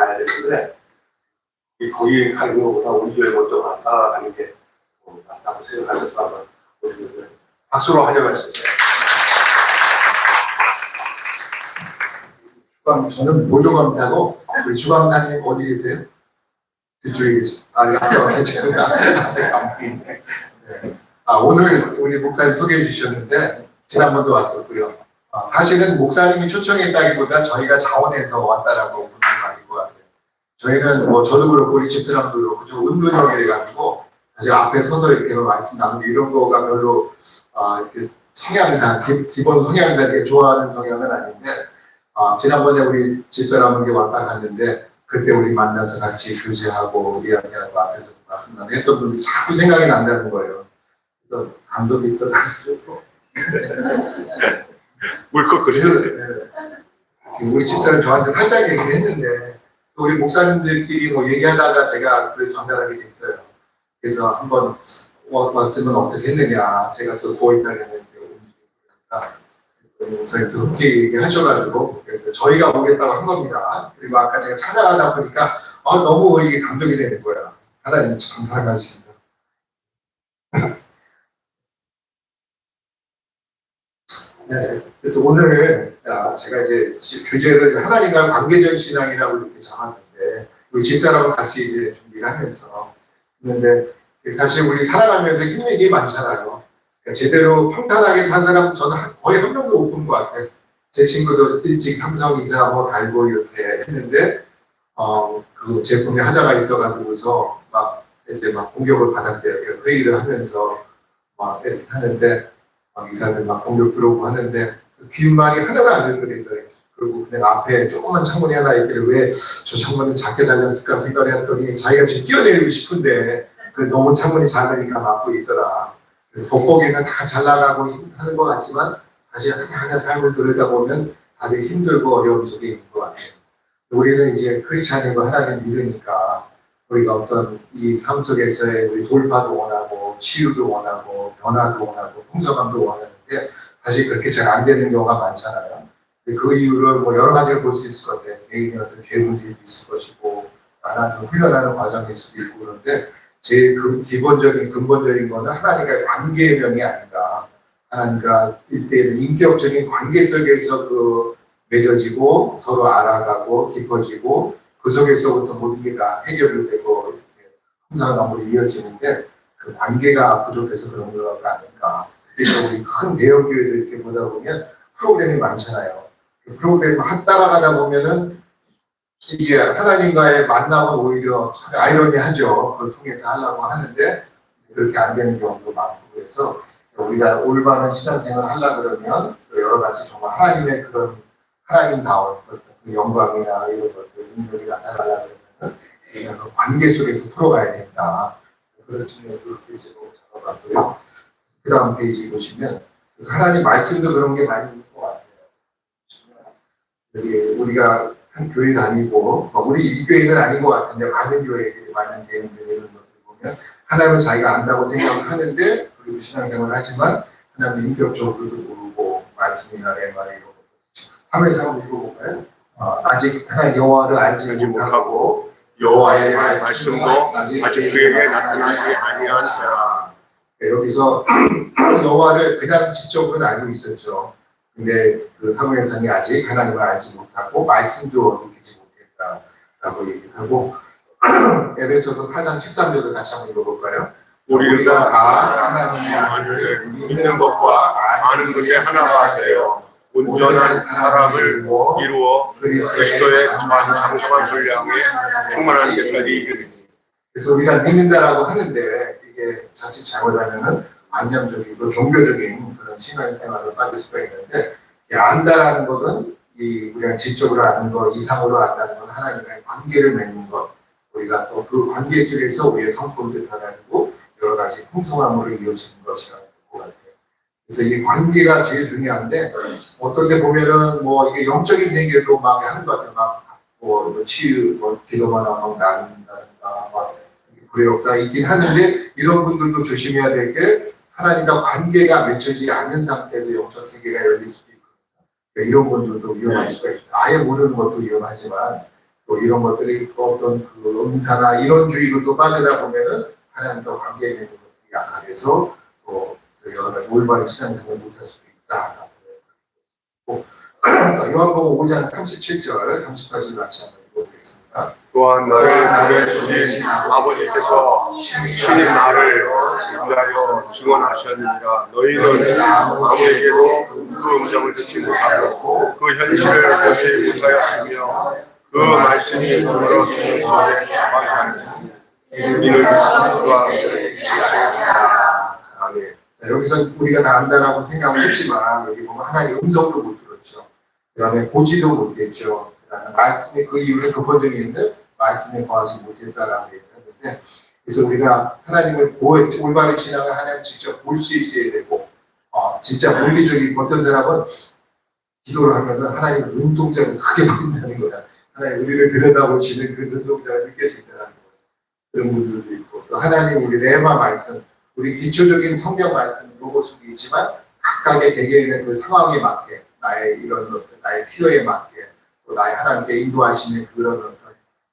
가야 되는데 거기 가는 것보다 우리 교회 먼저 따라가는 게 낫다고 생각하셔서 한번 보시면 박수로 환영할 수 있어요. 저는 모조감사고 우리 주감사님 어디 계세요? 뒤쪽에 계시죠? 앞에 계시구나. 오늘 우리 목사님 소개해 주셨는데 지난번도 왔었고요. 사실은 목사님이 초청했다기보다 저희가 자원해서 왔다라고 보는 거 아닐 것 같아요. 저희는 저도 그렇고 우리 집사람도 그렇고 좀 운동형이 돼가지고 사실 앞에 서서 이렇게 말씀 나누고 이런 거가 별로 이렇게 성향상 기본 성향상 이렇게 좋아하는 성향은 아닌데 지난번에 우리 집사람에게 왔다 갔는데 그때 우리 만나서 같이 교제하고 이야기하고 앞에서 말씀 나누고 했던 분들이 자꾸 생각이 난다는 거예요. 그래서 감동이 있어가지고 물컥거리는데 우리 집사람 저한테 살짝 얘기를 했는데 또 우리 목사님들끼리 얘기하다가 제가 그걸 전달하게 됐어요. 그래서 한번 왔으면 어떻게 했느냐. 제가 또 9월달에 움직이니까 목사님 또 그렇게 얘기하셔가지고 그래서 저희가 오겠다고 한 겁니다. 그리고 아까 제가 찾아가다 보니까 너무 이게 감동이 되는 거야. 하나님 참 사랑하십니다. 네, 그래서 오늘 제가 이제 주제를 하나님과 관계적 신앙이라고 이렇게 정하는데 우리 집사람과 같이 이제 준비를 하면서 했는데 사실 우리 살아가면서 힘든 게 많잖아요. 그러니까 제대로 평탄하게 산 사람 저는 거의 한 명도 못 본 것 같아요. 제 친구도 일찍 삼성 이사 달고 이렇게 했는데 그 제품에 하자가 있어가지고서 이제 공격을 받았대요. 회의를 하면서 이렇게 하는데 이사들 공격 들어오고 하는데 긴 말이 하나가 안 들리더래요. 그리고 그냥 앞에 조그만 창문이 하나 있길래 왜 저 창문은 작게 달렸을까 생각을 했더니 자기가 지금 뛰어내리고 싶은데 너무 창문이 작으니까 막고 있더라. 그래서 돋보기는 다 잘 나가고 하는 것 같지만 사실 하나하나 삶을 들여다보면 다들 힘들고 어려움 속에 있는 것 같아요. 우리는 이제 크리스찬이고 하나님 믿으니까 우리가 어떤 이 삶 속에서의 우리 돌파도 원하고 치유도 원하고 변화도 원하고 풍성함도 원하는데 사실 그렇게 잘 안 되는 경우가 많잖아요. 그 이유를 여러 가지를 볼 수 있을 것 같아요. 개인의 어떤 죄 문제도 있을 것이고 나는 훈련하는 과정일 수도 있고 그런데 제일 근본적인 거는 하나님과의 관계의 면이 아닌가. 하나님과 일대일 인격적인 관계 속에서 맺어지고 서로 알아가고 깊어지고 그 속에서부터 모든 게 다 해결이 되고 이렇게 풍성함으로 이어지는데 그 관계가 부족해서 그런 거가 아닌가. 그래서 우리 큰 대형 교회들 이렇게 보다 보면 프로그램이 많잖아요. 그 프로그램 따라가다 보면은 이게 하나님과의 만남은 오히려 아이러니하죠. 그걸 통해서 하려고 하는데 그렇게 안 되는 경우도 많고 그래서 우리가 올바른 신앙생활을 하려고 그러면 여러 가지 정말 하나님의 그런 하나님다운 그 영광이나 이런 것들 능력이 나타나려고 그러면 우리가 그 관계 속에서 풀어가야 된다. 그런 측면에서 그렇게 제가 잡아봤고요. 그 다음 페이지 보시면 하나님 말씀도 그런 게 많이 있는 것 같아요. 여기 우리가 한 교회 다니고 우리 이 교회는 아닌 것 같은데 많은 교회들이 많은 대인들 이런 것들 보면 하나님은 자기가 안다고 생각하는데 그리고 신앙생활을 하지만 하나님 인격적으로도 모르고 말씀이나 레말 이런 것들 3회에서 한번 읽어볼까요? 아직 하나님 여호와를 알지 못하고 여호와의 말씀도 아직 그에게 나타나지 아니하니라. 여기서 여호와를 그냥 지적으로는 알고 있었죠. 근데 그 사무엘상이 아직 하나님을 알지 못하고 말씀도 느끼지 못했다라고 얘기하고 에베소서 4장 13절을 같이 한번 읽어볼까요? 우리가 다 하나님을 믿는 것과 아는 것이 하나가 되어 온전한 사람을 이루어 그리스도의 장성한 분량에 충만한 데까지 이르리니. 그래서 우리가 믿는다라고 하는데 이게 자칫 잘못하면은 관념적이고 종교적인 그런 신앙생활을 빠질 수가 있는데 안다라는 것은 우리가 지적으로 아는 것 이상으로 안다는 건 하나님과의 관계를 맺는 것 우리가 또 그 관계 속에서 우리의 성품도 변화되고 여러 가지 풍성함으로 이어지는 것이라고 볼 것 같아요. 그래서 이 관계가 제일 중요한데 어떤 데 보면은 이게 영적인 세계도 막 하는 것 같아요. 치유 기도만 하면 나눈다든가 불의 역사가 있긴 하는데 이런 분들도 조심해야 될 게 하나님과 관계가 맺혀지지 않은 상태에서 영적 세계가 열릴 수도 있거든요. 그러니까 이런 분들도 위험할 수가 있다. 아예 모르는 것도 위험하지만 또 이런 것들이 또 어떤 그 은사나 이런 주의로 또 빠지다 보면은 하나님과 관계에 있는 것들이 약화돼서 또 여러 가지 올바른 신앙생활을 못할 수도 있다. 요한복음 5장 37절, 38절 같이 한번 읽어보겠습니다. 또한 나를 보내주신 아버지께서 친히 나를 위하여 증언하셨느니라. 너희는 아무에게도 그 음성을 듣지 못하고 그 현실을 보지 못하였으며 그 말씀이 너로 숨을 속에 남지 않았으니 이는 그가 계시니라. 아멘. 여기서 우리가 다 안다라고 생각을 했지만 여기 보면 하나님의 음성도 못 들었죠. 그 다음에 보지도 못했죠. 그 다음에 말씀의 그 이유는 그 버전이 있는데 말씀에 거하지 못했다라고 얘기했는데, 그래서 우리가 하나님을 올바른 신앙을 하나님 직접 볼 수 있어야 되고, 진짜 물리적인 어떤 사람은 기도를 하면은 하나님의 눈동자가 크게 보인다는 거야. 하나님 우리를 들여다보시는 그 눈동자가 느껴진다는 거야. 그런 분들도 있고, 또 하나님 우리 레마 말씀, 우리 기초적인 성경 말씀 로고스도 있지만 각각의 대개 있는 그 상황에 맞게 나의 이런 것들, 나의 필요에 맞게 또 나의 하나님께 인도하시는 그런 어떤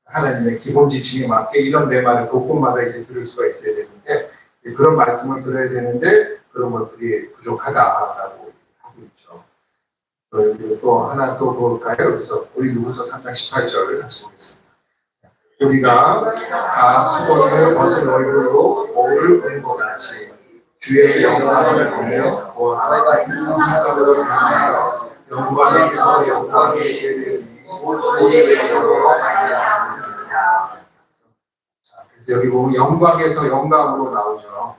하나님의 기본 지침에 맞게 이런 레마를 곳곳마다 이제 들을 수가 있어야 되는데, 그런 말씀을 들어야 되는데 그런 것들이 부족하다라고 하고 있죠. 그리고 또 하나 또 볼까요? 여기서 우리 누구서 3장 18절을 같이 보겠습니다. 우리가 다 수건을 벗은 얼굴로 거울을 보는 것 같이 주의 영광을 보며 이성으로 변하여 영광에서 영광에 이르니 주의 영광으로 말미암으리라. 그래서 여기 보면 영광에서 영광으로 나오죠.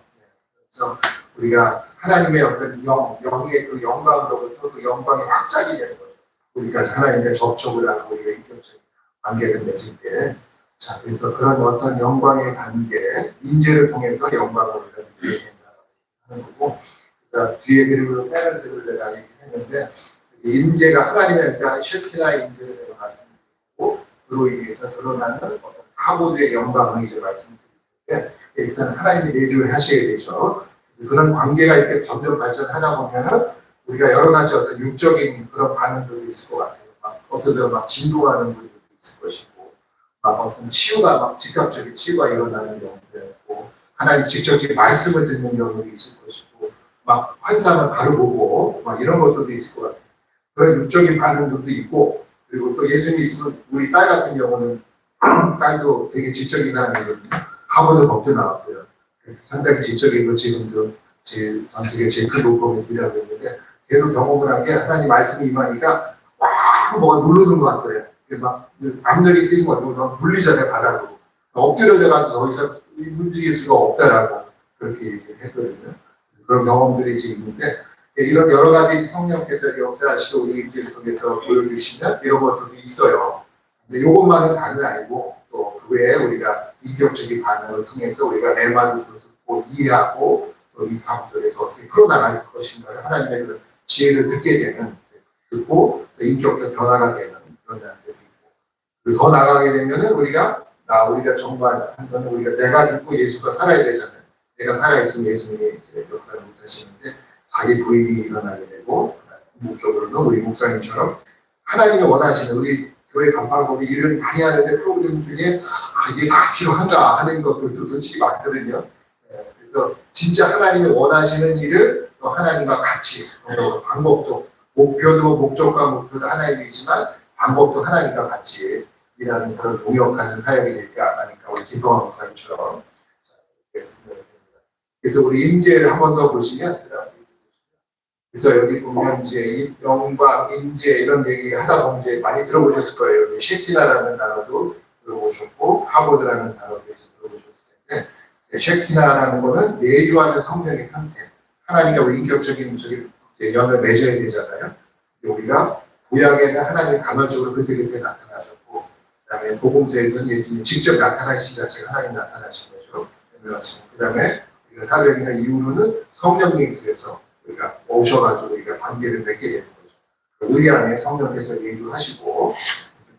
그래서 우리가 하나님의 어떤 영의 그 영광으로부터 그 영광의 확장이 되는 거죠. 우리가 하나님의 접촉을 하고 우리가 인격적인 관계를 맺을 때, 자, 그래서 그런 어떤 영광의 관계, 인재를 통해서 영광을 우리가 누리게 된다는 거고, 그러니까 뒤에 그림으로 빨간색을 내가 얘기했는데, 인재가 하나님의 일단 셰키나 인재를 내가 말씀드리고, 그로 인해서 드러나는 어떤 하고드의 영광을 이제 말씀드리는데, 일단 하나님이 내주에 하셔야 되죠. 그런 관계가 이렇게 점점 발전하다 보면은 우리가 여러 가지 어떤 육적인 그런 반응들도 있을 것 같아요. 막 어떤 사람 막 진동하는 분들도 있을 것이고, 막 어떤 치유가 막 즉각적인 치유가 일어나는 경우도 있고, 하나님 직접적인 말씀을 듣는 경우도 있을 것이고, 막 환상을 바로 보고 막 이런 것들도 있을 것 같아요. 그런 육적인 반응들도 있고, 그리고 또 예수님이 있으면 우리 딸 같은 경우는 딸도 되게 지적인 사람이거든요. 하버드 법대 나왔어요. 상당히 지적인 거 지금도 제일 전 세계 제일 큰 로펌에서 일하고 있는데, 걔도 경험을 한 게 하나님 말씀이 임하니까 막 뭐가 누르는 것 같더래요. 막 암절이 쓰인 거 막 물리잖아요, 바닥으로. 엎드려져가지고 더 이상 움직일 수가 없다라고 그렇게 얘기를 했거든요. 그런 경험들이 이제 있는데, 이런 여러 가지 성령께서 역사하시고 우리 인지를 통해서 보여주시면 이런 것들도 있어요. 근데 이것만은 다는 아니고, 또 그 외에 우리가 인격적인 반응을 통해서 우리가 내 말을 듣고 이해하고 또 이 삶 속에서 어떻게 풀어나갈 것인가를 하나님의 그런 지혜를 듣게 되는, 듣고 또 인격적 변화가 되는 그런 날들이 있고, 그리고 더 나가게 되면은 우리가 정말 한 번은 우리가 내가 죽고 예수가 살아야 되잖아요. 내가 살아있으면 예수님이 이제 역사를 못 하시는데 자기 부인이 일어나게 되고, 궁극적으로는 우리 목사님처럼 하나님이 원하시는 우리 교회 간판국이 일을 많이 하는데 프로그램 중에 이게 다 필요한가 하는 것들도 솔직히 많거든요. 그래서 진짜 하나님이 원하시는 일을 또 하나님과 같이, 방법도, 목표도 목적과 목표도 하나님이지만 방법도 하나님과 같이 일하는 그런 동역하는 사역이 될게 아닐까, 우리 김동환 목사님처럼. 그래서 우리 임재를 한 번 더 보시면, 그래서 여기 보면 이제 영광, 임재 이런 얘기를 하다 보면 이제 많이 들어보셨을 거예요. 셰키나라는 단어도 들어보셨고, 하보드라는 단어도 들어보셨을 텐데, 셰키나라는 거는 내주하는 성령의 상태. 하나님과 우리 인격적인 연을 맺어야 되잖아요. 우리가 구약에는 하나님 간헐적으로 그들에게 나타나셨고, 그 다음에 복음서에서는 예수님이 직접 나타나신 자체가 하나님 나타나신 거죠. 그 다음에 우리가 사도행전 이후로는 성령님께서 우리가 오셔가지고 우리가 관계를 맺게 되는 거죠. 우리 안에 성령께서 예주하시고,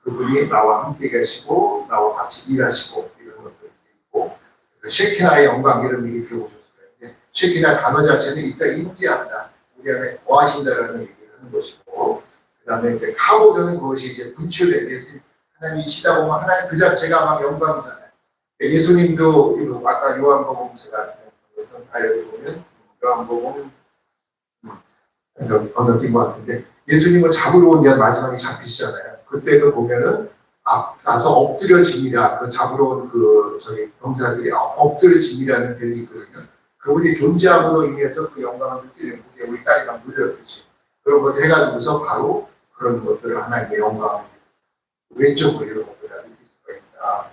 그분이 나와 함께 계시고 나와 같이 일하시고 이런 것들이 있고, 셰키나의 영광 이런 얘기 들어보셨을 거예요. 셰키나 단어 자체는 일단 임재한다, 우리 안에 거하신다라는 얘기를 하는 것이고, 그 다음에 이제 카보드는 그것이 이제 분출된, 하나님이시다 보면 하나님 그 자체가 막 영광이잖아요. 예수님도 아까 요한복음 제가 다이어리 보면 요한복음 건너뛴 것 같은데 예수님은 잡으러 온 자 마지막에 잡히시잖아요. 그때도 보면은 앞서 엎드려짐이라 그 잡으러 온 저기 병사들이 엎드려짐이라는 표현이 있거든요. 그분이 존재함으로 인해서 그 영광을 느끼는 그게 우리 딸이 막 누렸듯이 그런 것을 해가지고서 바로 그런 것들을 하나님의 영광을 왼쪽으로 이런 것들을 느낄 수가 있다.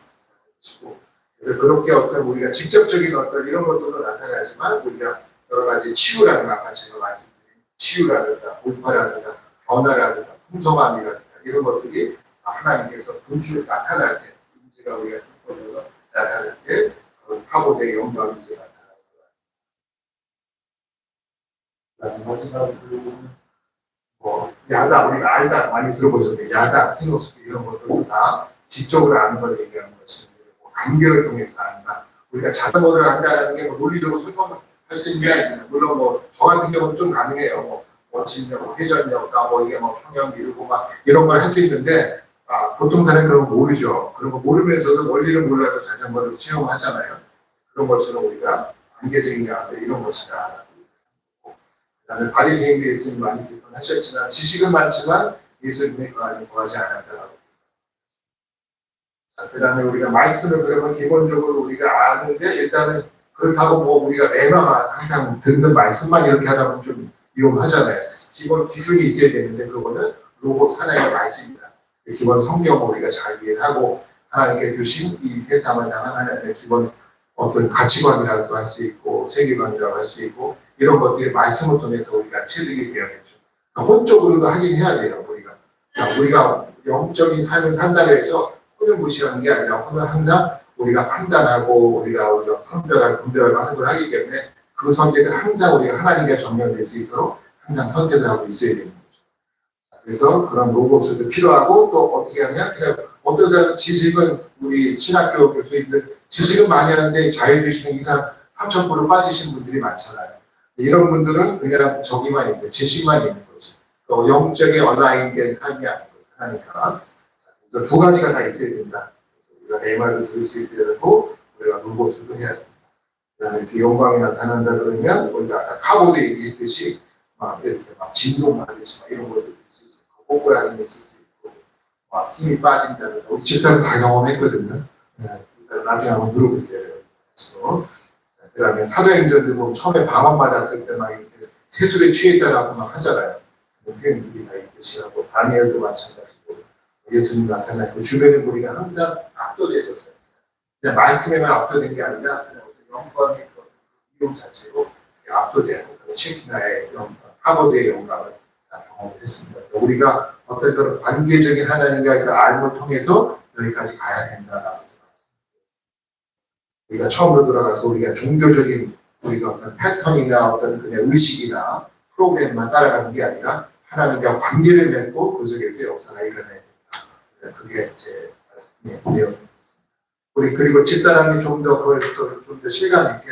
그래서 그렇게 어떤 우리가 직접적인 어떤 이런 것들도 나타나지만 우리가 여러 가지 치유라든가 아까 제가 말씀드린 치유라든가 돌파라든가 변화라든가 풍성함이라든가 이런 것들이 하나님께서 분주를 나타날 때 문제가 우리가 듣고서 나타날 때 파고대의 영광이 이제 나타나는 거예요. 마지막으로 야다 우리가 알다 많이 들어보셨는데 야다, 키노스 이런 것들도 다 지적으로 아는 걸 얘기하는 것인데 관계를 통해서 안다. 우리가 자전거를 한다는 게 논리적으로 설명할 수 있는 게 아니잖아요. 물론 저 같은 경우는 좀 가능해요. 진력, 회전력, 이게 평형 이루고 이런 걸 할 수 있는데 보통 사람은 그런 거 모르죠. 그런 거 모르면서도 원리를 몰라도 자전거를 체험하잖아요. 그런 것처럼 우리가 관계적인 양들 이런 것이다. 그다음에 바리새인도 예수님 많이 비판하셨지만 지식은 많지만 예수님의 그 안에 구하지 않았다라고. 그다음에 우리가 말씀을 그러면 기본적으로 우리가 아는데 일단은 그렇다고 우리가 레마만 항상 듣는 말씀만 이렇게 하다 보면 좀 위험하잖아요. 기본 기준이 있어야 되는데 그거는 로고스 하나님의 말씀입니다. 기본 성경을 우리가 잘 이해하고 하나님께 주신 이 세상을 향한 하나님의 기본 어떤 가치관이라고 할 수 있고 세계관이라고 할 수 있고 이런 것들이 말씀을 통해서 우리가 체득이 되어야겠죠. 그러니까 혼적으로도 하긴 해야 돼요. 우리가 영적인 삶을 산다고 해서 혼을 무시하는 게 아니라 혼은 항상 우리가 판단하고 우리가 선별하고 분별하고 하는 걸 하기 때문에 그 선택은 항상 우리가 하나님과 전면될 수 있도록 항상 선택을 하고 있어야 되는 거죠. 그래서 그런 로고스도 필요하고 또 어떻게 하냐 그냥 어떤 사람은 지식은 우리 신학교 교수님들 지식은 많이 하는데 자유주의식 이상 3,000% 빠지신 분들이 많잖아요. 이런 분들은 그냥 저기만 있는 지식만 있는 거지. 또 영적인 온라인된 삶이 아니니까. 그래서 두 가지가 다 있어야 된다. 우리가 내 말을 들을 수 있게 되고 우리가 로고스도 해야 된다. 그다음에 이렇게 영광이 나타난다 그러면 우리가 아까 카보도 얘기했듯이 이렇게 진동하듯이 이런 것도 있을 수 있고 꼬꾸라는 게 있을 수 있고 힘이 빠진다는 우리 집사람 다 경험했거든요. 나중에 한번 물어보세요. 그 다음에 사도행전도 보면 처음에 방언 받았을 때 막 이렇게 세술에 취했다라고 막 하잖아요. 표현들이 다 있듯이 하고 다니엘도 마찬가지고 예수님 나타나고 주변의 무리가 항상 압도됐었어요. 그냥 말씀에만 압도된 게 아니라 그냥 영광의 이용 자체로 압도되고 셰키나의 하버드의 영광을 경험했습니다. 우리가 어떤 그런 관계적인 하나님과의 알을 통해서 여기까지 가야 된다라고. 우리가 처음으로 돌아가서 우리가 종교적인 우리가 어떤 패턴이나 어떤 그냥 의식이나 프로그램만 따라가는 게 아니라 하나님과 관계를 맺고 그 속에서 역사가 일어나야 된다. 그게 제 내용입니다. 우리 그리고 집사람이 좀 더 그걸 좀 더 실감 있게